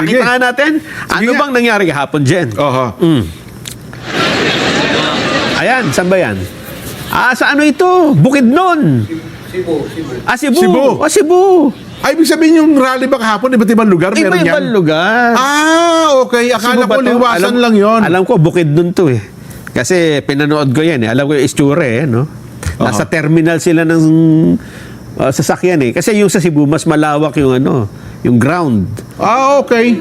Pakita nga natin. Ano bang nangyari kahapon, Jen? Oho. Ayan, saan ba yan? Sa ano ito? Bukidnon. Cebu. Cebu. Cebu. Cebu. Ay, ibig sabihin yung rally ba kahapon, iba't ibang lugar? Meron yan? Iba-ibang lugar. Okay. Akala Cebu ba ko to? liwasan lang yon. Alam ko, Bukidnon to eh. Kasi pinanood ko yan eh. Alam ko yung istura eh, no? Nasa terminal sila ng sasakyan eh. Kasi yung sa Cebu, mas malawak yung ano, yung ground. Okay.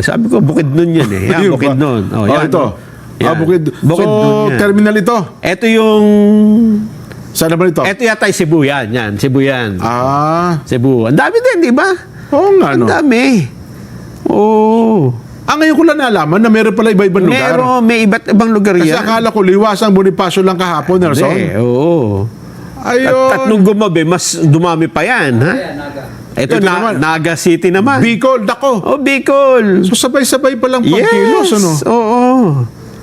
Sabi ko, Bukidnon yan eh. Yan, Ayun ba? Bukidnon. Yan, Ito. Yan. So, yan. terminal ito. Ito yung... Saan naman ito? Ito yata yung Cebu yan. Yan, Cebu yan. Cebu. Ang dami din, di ba? Oo nga, no? Ang dami. Oo. Ngayon ko lang nalaman na meron pala iba-ibang lugar. May iba't ibang lugar Kasi yan. akala ko liwasang Bonifacio lang kahapon, Nelson. Hindi, oo. Ayun. At nung gumabi, mas dumami pa yan, ha? Ito, Ito naman. Naga City naman. Bicol, dako. Bicol. So sabay-sabay palang Yes. pagkilos, ano?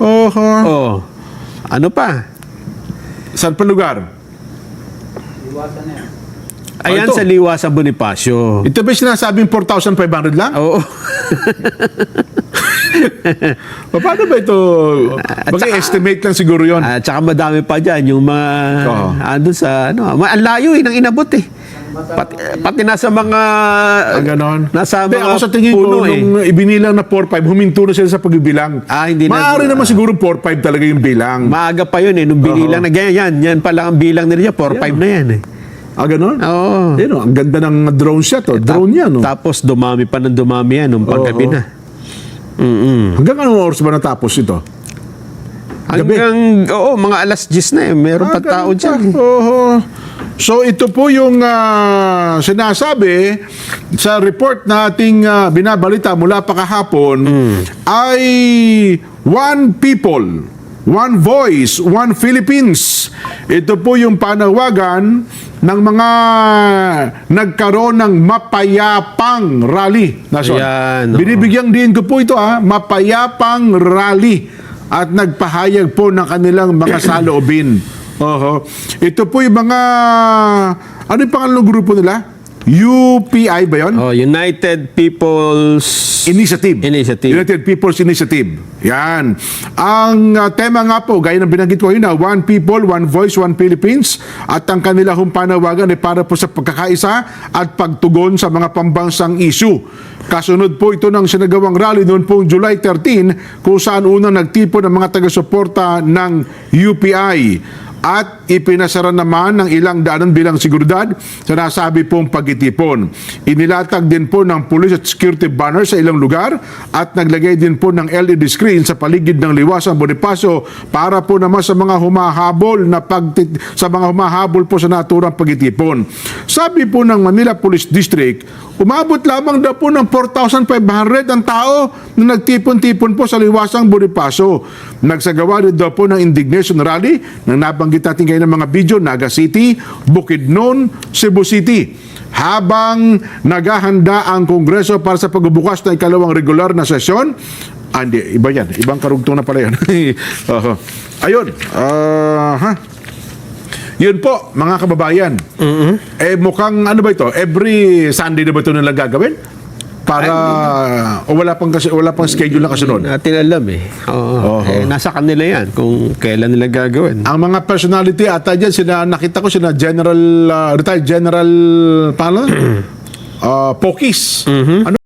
Oo. Ano pa? Saan pa lugar? Ayan ito. sa Liwasan Bonifacio. Ito ba yung sinasabing 4,500 lang? Oo. Paano ba ito? Mag-estimate lang siguro yon. At saka madami pa dyan yung mga andun sa ano, ang layo ng inabot eh. Pati nasa mga Ganon. nasa Hindi, mga ako sa tingin ko, puno nung ibinilang na 4,500, huminto na sila sa pagbibilang. Hindi na. Maaari naman siguro 4,500 talaga yung bilang. Maaga pa yun eh, nung binilang na ganyan, yan pala ang bilang nila, 4-5 na yan eh. Ganon? Oo. Ayun, ang ganda ng drone shot. Drone yan. Tapos dumami pa ng dumami yan nung paggabi na. Hanggang anong oras ba natapos ito? Hanggang, mga alas 10 na eh. Meron pa tao dyan. So ito po yung sinasabi sa report na ating binabalita mula pa kahapon ay one people, one voice, one Philippines. Ito po yung panawagan ng mga nagkaroon ng mapayapang rally. Ayan, Binibigyang din ko po ito mapayapang rally at nagpahayag po ng kanilang mga saloobin. Ito po yung mga ano yung pangalan ng grupo nila? UPI ba yun? United People's Initiative. Initiative. United People's Initiative. Yan. Ang tema nga po, gaya ng binanggit ko yun One People, One Voice, One Philippines. At ang kanila panawagan ay para po sa pagkakaisa at pagtugon sa mga pambansang issue. Kasunod po ito ng sinagawang rally noon po July 13 kung saan unang nagtipon ng mga taga-suporta ng UPI. At ipinasara naman ng ilang daanan bilang seguridad sa nasabi pong pagtitipon. Inilatag din po ng police at security banner sa ilang lugar at naglagay din po ng LED screen sa paligid ng Liwasan Bonifacio para po naman sa mga humahabol po sa naturang pagtitipon. Sabi po ng Manila Police District, umabot lamang daw po ng 4,500 ang tao na nagtipon-tipon po sa Liwasang Bonifacio. Nagsagawa din daw po ng indignation rally ng nabanggit natin kayo ng mga video, Naga City, Bukidnon, Cebu City. Habang naghahanda ang Kongreso para sa pagbubukas ng ikalawang regular na sesyon, hindi, iba yan. Ibang karugtong na pala yan. Ayun. Yun po, mga kababayan. Mukhang, ano ba ito? Every Sunday na ba ito nilang gagawin? Para, wala pang schedule na kasunod? Natin alam eh. Nasa kanila yan kung kailan nila gagawin. Ang mga personality ata dyan, nakita ko sina retired General Pokis. Ano